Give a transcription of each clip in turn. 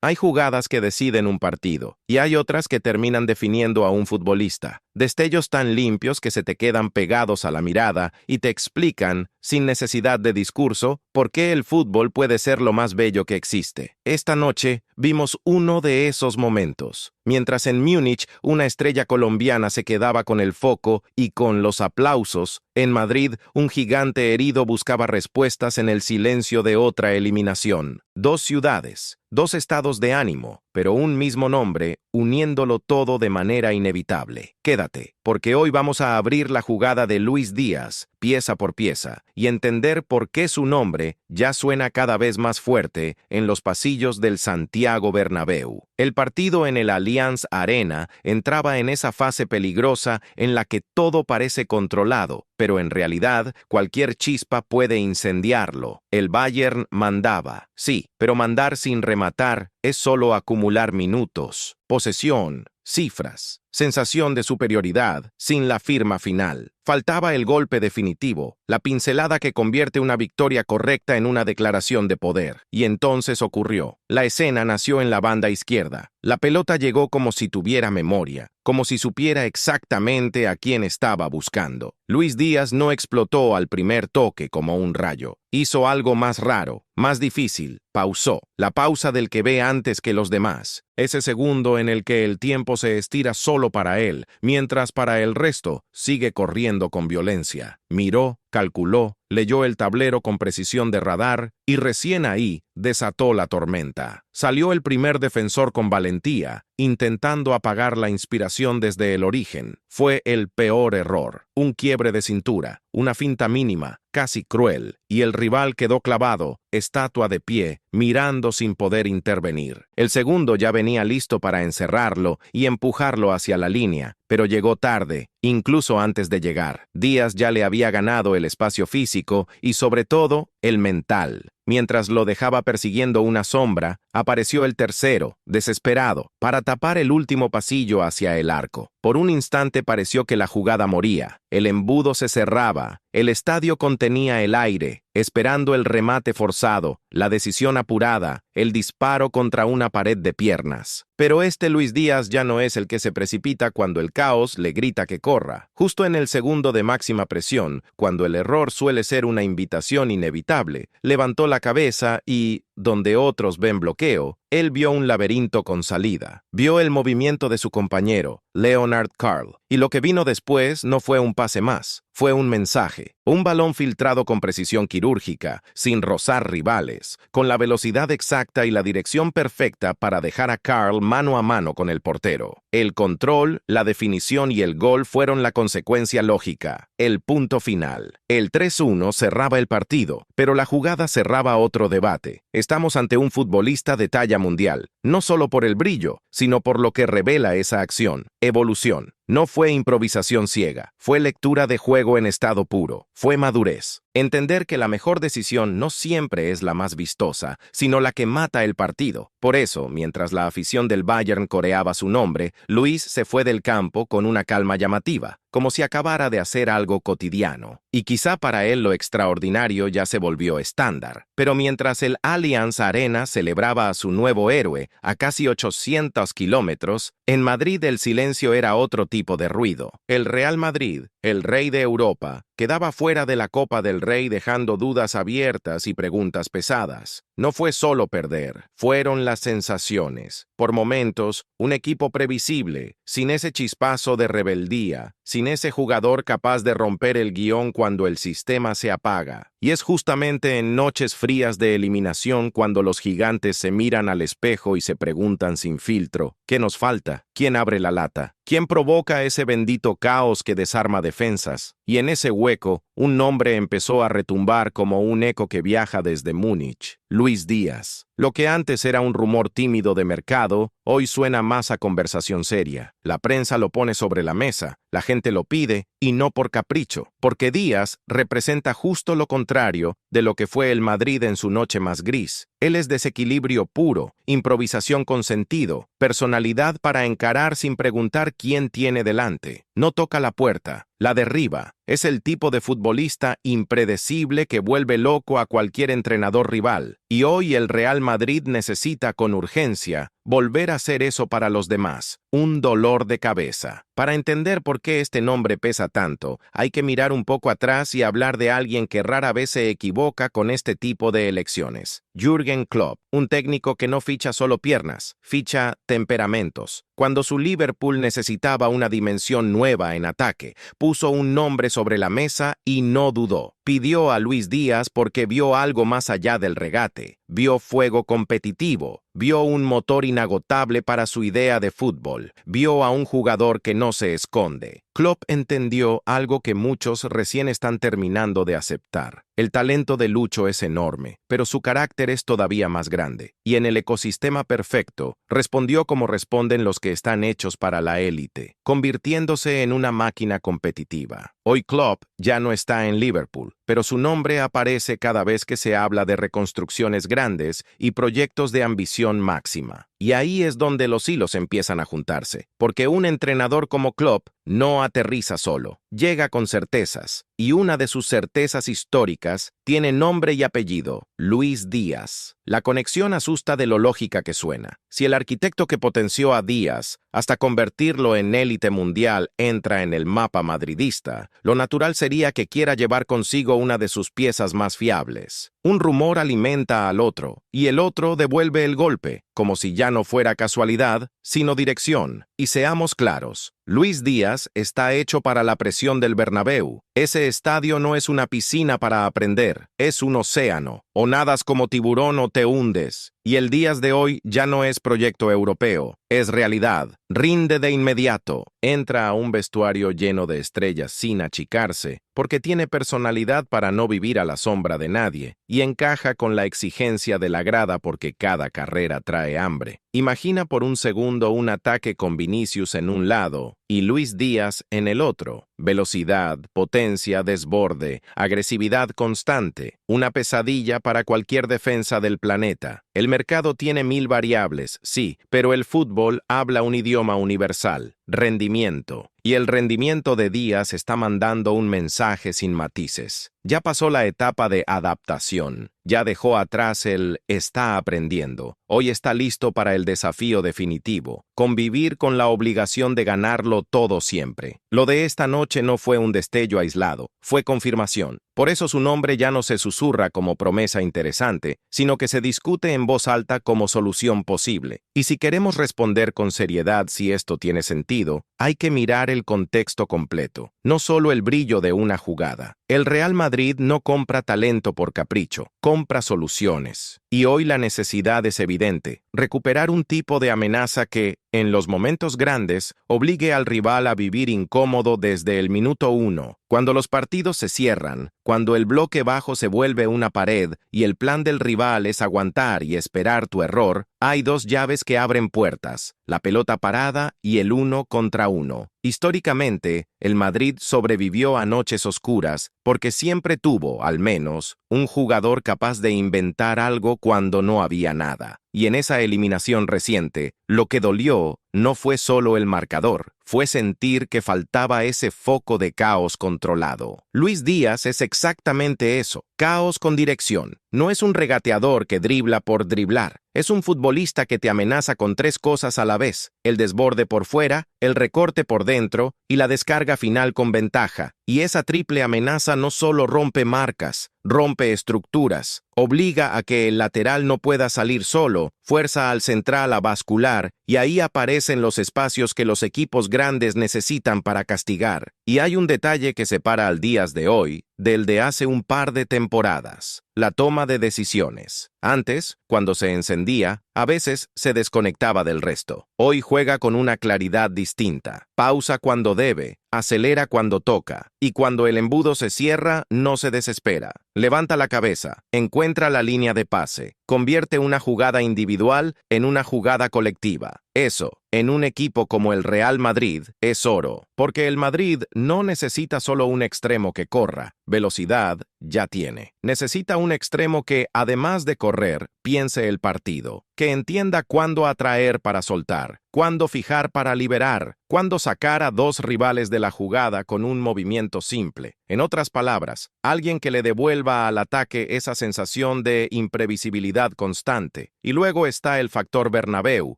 Hay jugadas que deciden un partido, y hay otras que terminan definiendo a un futbolista. Destellos tan limpios que se te quedan pegados a la mirada y te explican, sin necesidad de discurso, por qué el fútbol puede ser lo más bello que existe. Esta noche vimos uno de esos momentos. Mientras en Múnich una estrella colombiana se quedaba con el foco y con los aplausos, en Madrid un gigante herido buscaba respuestas en el silencio de otra eliminación. Dos ciudades, dos estados de ánimo, pero un mismo nombre, uniéndolo todo de manera inevitable. Quédate, porque hoy vamos a abrir la jugada de Luis Díaz, pieza por pieza, y entender por qué su nombre ya suena cada vez más fuerte en los pasillos del Santiago Bernabéu. El partido en el Allianz Arena entraba en esa fase peligrosa en la que todo parece controlado, pero en realidad cualquier chispa puede incendiarlo. El Bayern mandaba, sí, pero mandar sin rematar es solo acumular minutos, posesión, cifras, sensación de superioridad sin la firma final. Faltaba el golpe definitivo, la pincelada que convierte una victoria correcta en una declaración de poder. Y entonces ocurrió. La escena nació en la banda izquierda. La pelota llegó como si tuviera memoria, como si supiera exactamente a quién estaba buscando. Luis Díaz no explotó al primer toque como un rayo. Hizo algo más raro, más difícil. Pausó. La pausa del que ve antes que los demás. Ese segundo en el que el tiempo se estira solo para él, mientras para el resto sigue corriendo con violencia. Miró, calculó, leyó el tablero con precisión de radar y recién ahí desató la tormenta. Salió el primer defensor con valentía, intentando apagar la inspiración desde el origen. Fue el peor error. Un quiebre de cintura, una finta mínima, casi cruel, y el rival quedó clavado, estatua de pie, mirando sin poder intervenir. El segundo ya venía listo para encerrarlo y empujarlo hacia la línea, pero llegó tarde, incluso antes de llegar. Díaz ya le había ganado el espacio físico y, sobre todo, el mental. Mientras lo dejaba persiguiendo una sombra, apareció el tercero, desesperado, para tapar el último pasillo hacia el arco. Por un instante pareció que la jugada moría. El embudo se cerraba, el estadio contenía el aire, esperando el remate forzado, la decisión apurada, el disparo contra una pared de piernas. Pero este Luis Díaz ya no es el que se precipita cuando el caos le grita que corra. Justo en el segundo de máxima presión, cuando el error suele ser una invitación inevitable, levantó la cabeza y, donde otros ven bloqueo, él vio un laberinto con salida. Vio el movimiento de su compañero, Leonard Karl. Y lo que vino después no fue un pase más, fue un mensaje. Un balón filtrado con precisión quirúrgica, sin rozar rivales, con la velocidad exacta y la dirección perfecta para dejar a Karl mano a mano con el portero. El control, la definición y el gol fueron la consecuencia lógica, el punto final. El 3-1 cerraba el partido, pero la jugada cerraba otro debate. Estamos ante un futbolista de talla mundial, no solo por el brillo, sino por lo que revela esa acción, evolución. No fue improvisación ciega, fue lectura de juego en estado puro, fue madurez. Entender que la mejor decisión no siempre es la más vistosa, sino la que mata el partido. Por eso, mientras la afición del Bayern coreaba su nombre, Luis se fue del campo con una calma llamativa, como si acabara de hacer algo cotidiano. Y quizá para él lo extraordinario ya se volvió estándar. Pero mientras el Allianz Arena celebraba a su nuevo héroe a casi 800 kilómetros, en Madrid el silencio era otro tipo de ruido. El Real Madrid, el rey de Europa, quedaba fuera de la Copa del Rey dejando dudas abiertas y preguntas pesadas. No fue solo perder, fueron las sensaciones. Por momentos, un equipo previsible, sin ese chispazo de rebeldía, sin ese jugador capaz de romper el guión cuando el sistema se apaga. Y es justamente en noches frías de eliminación cuando los gigantes se miran al espejo y se preguntan sin filtro, ¿qué nos falta? ¿Quién abre la lata? ¿Quién provoca ese bendito caos que desarma defensas? Y en ese hueco, un nombre empezó a retumbar como un eco que viaja desde Múnich. Luis Díaz. Lo que antes era un rumor tímido de mercado, hoy suena más a conversación seria. La prensa lo pone sobre la mesa, la gente lo pide, y no por capricho, porque Díaz representa justo lo contrario de lo que fue el Madrid en su noche más gris. Él es desequilibrio puro, improvisación con sentido, personalidad para encarar sin preguntar quién tiene delante. No toca la puerta, la derriba. Es el tipo de futbolista impredecible que vuelve loco a cualquier entrenador rival. Y hoy el Real Madrid necesita con urgencia volver a hacer eso para los demás. Un dolor de cabeza. Para entender por qué este nombre pesa tanto, hay que mirar un poco atrás y hablar de alguien que rara vez se equivoca con este tipo de elecciones. Jürgen Klopp, un técnico que no ficha solo piernas, ficha temperamentos. Cuando su Liverpool necesitaba una dimensión nueva en ataque, puso un nombre sobre la mesa y no dudó. Pidió a Luis Díaz porque vio algo más allá del regate, vio fuego competitivo, vio un motor inagotable para su idea de fútbol, vio a un jugador que no se esconde. Klopp entendió algo que muchos recién están terminando de aceptar. El talento de Lucho es enorme, pero su carácter es todavía más grande. Y en el ecosistema perfecto, respondió como responden los que están hechos para la élite, convirtiéndose en una máquina competitiva. Hoy Klopp ya no está en Liverpool, pero su nombre aparece cada vez que se habla de reconstrucciones grandes y proyectos de ambición máxima. Y ahí es donde los hilos empiezan a juntarse, porque un entrenador como Klopp no aterriza solo, llega con certezas, y una de sus certezas históricas tiene nombre y apellido, Luis Díaz. La conexión asusta de lo lógica que suena. Si el arquitecto que potenció a Díaz hasta convertirlo en élite mundial entra en el mapa madridista, lo natural sería que quiera llevar consigo una de sus piezas más fiables. Un rumor alimenta al otro, y el otro devuelve el golpe, como si ya no fuera casualidad, sino dirección. Y seamos claros, Luis Díaz está hecho para la presión del Bernabéu. Ese estadio no es una piscina para aprender, es un océano. O nadas como tiburón o te hundes. Y el Díaz de hoy ya no es proyecto europeo, es realidad. Rinde de inmediato. Entra a un vestuario lleno de estrellas sin achicarse, porque tiene personalidad para no vivir a la sombra de nadie, y encaja con la exigencia de la grada porque cada carrera trae hambre. Imagina por un segundo un ataque con Vinicius en un lado y Luis Díaz en el otro. Velocidad, potencia, desborde, agresividad constante. Una pesadilla para cualquier defensa del planeta. El mercado tiene 1000 variables, sí, pero el fútbol habla un idioma universal. Rendimiento. Y el rendimiento de Díaz está mandando un mensaje sin matices. Ya pasó la etapa de adaptación. Ya dejó atrás el está aprendiendo. Hoy está listo para el desafío definitivo. Convivir con la obligación de ganarlo todo siempre. Lo de esta noche no fue un destello aislado, fue confirmación. Por eso su nombre ya no se susurra como promesa interesante, sino que se discute en voz alta como solución posible. Y si queremos responder con seriedad si esto tiene sentido, hay que mirar el contexto completo, no solo el brillo de una jugada. El Real Madrid no compra talento por capricho, compra soluciones. Y hoy la necesidad es evidente, recuperar un tipo de amenaza que, en los momentos grandes, obligue al rival a vivir incómodo desde el minuto 1. Cuando los partidos se cierran, cuando el bloque bajo se vuelve una pared y el plan del rival es aguantar y esperar tu error, hay dos llaves que abren puertas, la pelota parada y el 1 contra 1. Históricamente, el Madrid sobrevivió a noches oscuras porque siempre tuvo, al menos, un jugador capaz de inventar algo cuando no había nada. Y en esa eliminación reciente, lo que dolió no fue solo el marcador, fue sentir que faltaba ese foco de caos controlado. Luis Díaz es exactamente eso, caos con dirección. No es un regateador que dribla por driblar, es un futbolista que te amenaza con 3 cosas a la vez, el desborde por fuera, el recorte por dentro y la descarga final con ventaja. Y esa triple amenaza no solo rompe marcas, rompe estructuras, obliga a que el lateral no pueda salir solo, fuerza al central a bascular, y ahí aparecen los espacios que los equipos grandes necesitan para castigar. Y hay un detalle que separa al Díaz de hoy del de hace un par de temporadas: la toma de decisiones. Antes, cuando se encendía, a veces se desconectaba del resto. Hoy juega con una claridad distinta. Pausa cuando debe, acelera cuando toca, y cuando el embudo se cierra, no se desespera. Levanta la cabeza, encuentra la línea de pase, convierte una jugada individual en una jugada colectiva. Eso, en un equipo como el Real Madrid, es oro, porque el Madrid no necesita solo un extremo que corra, velocidad ya tiene. Necesita un extremo que, además de correr, piense el partido, que entienda cuándo atraer para soltar, cuándo fijar para liberar, cuándo sacar a dos rivales de la jugada con un movimiento simple. En otras palabras, alguien que le devuelva al ataque esa sensación de imprevisibilidad constante. Y luego está el factor Bernabéu,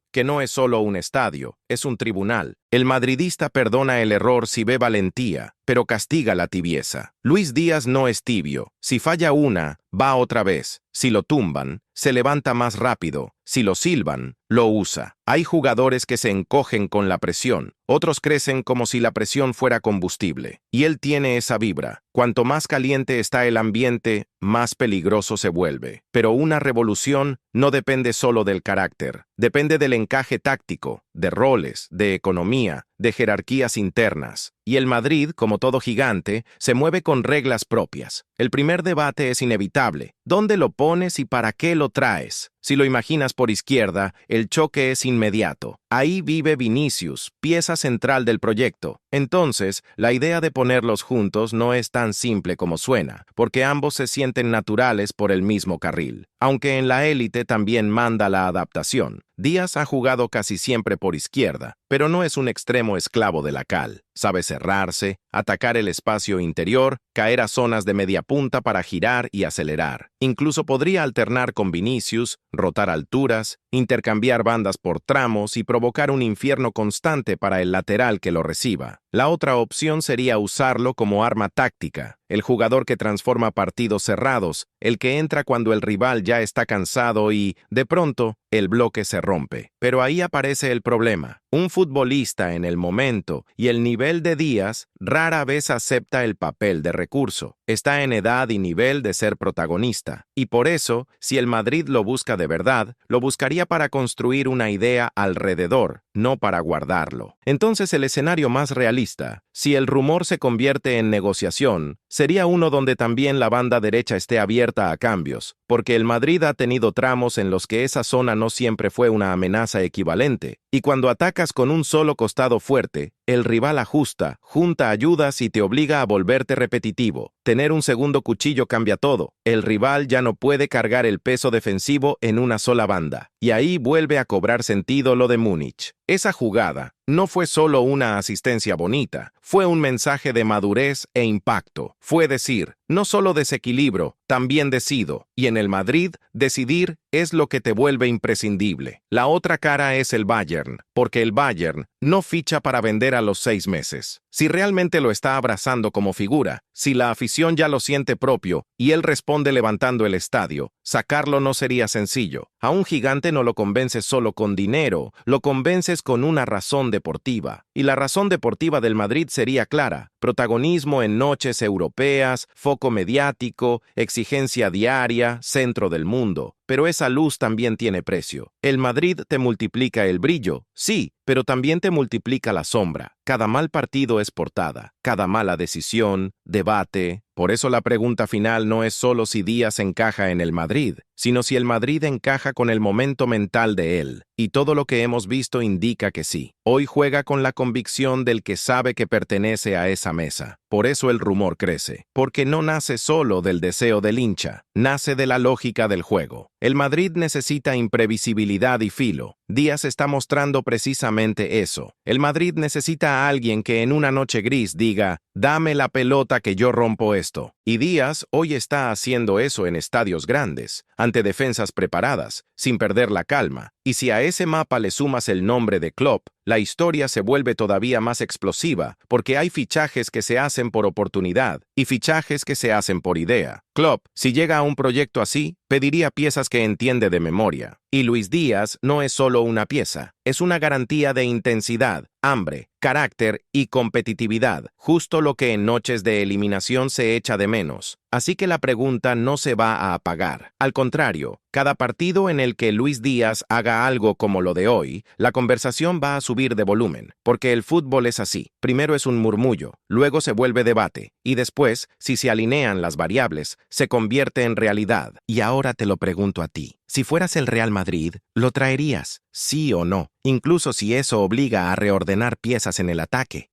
que no es solo un estadio, es un tribunal. El madridista perdona el error si ve valentía, pero castiga la tibieza. Luis Díaz no es tibio. Si falla una, va otra vez. Si lo tumban, se levanta más rápido. Si lo silban, lo usa. Hay jugadores que se encogen con la presión. Otros crecen como si la presión fuera combustible. Y él tiene esa vibra. Cuanto más caliente está el ambiente, más peligroso se vuelve. Pero una revolución no depende solo del carácter. Depende del encaje táctico, de roles, de economía, de jerarquías internas. Y el Madrid, como todo gigante, se mueve con reglas propias. El primer debate es inevitable. ¿Dónde lo pones y para qué lo traes? Si lo imaginas por izquierda, el choque es inmediato. Ahí vive Vinicius, pieza central del proyecto. Entonces, la idea de ponerlos juntos no es tan simple como suena, porque ambos se sienten naturales por el mismo carril. Aunque en la élite también manda la adaptación. Díaz ha jugado casi siempre por izquierda, pero no es un extremo esclavo de la cal. Sabe cerrarse, atacar el espacio interior, caer a zonas de media punta para girar y acelerar. Incluso podría alternar con Vinicius, rotar alturas, intercambiar bandas por tramos y provocar un infierno constante para el lateral que lo reciba. La otra opción sería usarlo como arma táctica, el jugador que transforma partidos cerrados, el que entra cuando el rival ya está cansado y, de pronto, el bloque se rompe. Pero ahí aparece el problema. Un futbolista en el momento y el nivel de Díaz rara vez acepta el papel de recurso. Está en edad y nivel de ser protagonista. Y por eso, si el Madrid lo busca de verdad, lo buscaría para construir una idea alrededor, no para guardarlo. Entonces el escenario más realista, si el rumor se convierte en negociación, sería uno donde también la banda derecha esté abierta a cambios, porque el Madrid ha tenido tramos en los que esa zona no siempre fue una amenaza equivalente, y cuando atacas con un solo costado fuerte, el rival ajusta, junta ayudas y te obliga a volverte repetitivo. Tener un segundo cuchillo cambia todo. El rival ya no puede cargar el peso defensivo en una sola banda. Y ahí vuelve a cobrar sentido lo de Múnich. Esa jugada no fue solo una asistencia bonita, fue un mensaje de madurez e impacto. Fue decir, no solo desequilibro, también decido. Y en el Madrid, decidir es lo que te vuelve imprescindible. La otra cara es el Bayern, porque el Bayern no ficha para vender a los 6 meses. Si realmente lo está abrazando como figura, si la afición ya lo siente propio y él responde levantando el estadio, sacarlo no sería sencillo. A un gigante no lo convences solo con dinero, lo convences con una razón deportiva. Y la razón deportiva del Madrid sería clara: protagonismo en noches europeas, foco mediático, exigencia diaria, centro del mundo. Pero esa luz también tiene precio. El Madrid te multiplica el brillo, sí, pero también te multiplica la sombra. Cada mal partido es portada, cada mala decisión, debate. Por eso la pregunta final no es solo si Díaz encaja en el Madrid, sino si el Madrid encaja con el momento mental de él. Y todo lo que hemos visto indica que sí. Hoy juega con la convicción del que sabe que pertenece a esa mesa. Por eso el rumor crece, porque no nace solo del deseo del hincha, nace de la lógica del juego. El Madrid necesita imprevisibilidad y filo. Díaz está mostrando precisamente eso. El Madrid necesita a alguien que en una noche gris diga: dame la pelota que yo rompo esto. Y Díaz hoy está haciendo eso en estadios grandes, ante defensas preparadas, sin perder la calma. Y si a ese mapa le sumas el nombre de Klopp, la historia se vuelve todavía más explosiva, porque hay fichajes que se hacen por oportunidad y fichajes que se hacen por idea. Klopp, si llega a un proyecto así, pediría piezas que entiende de memoria. Y Luis Díaz no es solo una pieza, es una garantía de intensidad, hambre, carácter y competitividad, justo lo que en noches de eliminación se echa de menos. Así que la pregunta no se va a apagar. Al contrario, cada partido en el que Luis Díaz haga algo como lo de hoy, la conversación va a subir de volumen, porque el fútbol es así. Primero es un murmullo, luego se vuelve debate, y después, si se alinean las variables, se convierte en realidad. Y ahora te lo pregunto a ti. Si fueras el Real Madrid, ¿lo traerías? Sí o no, incluso si eso obliga a reordenar piezas en el ataque.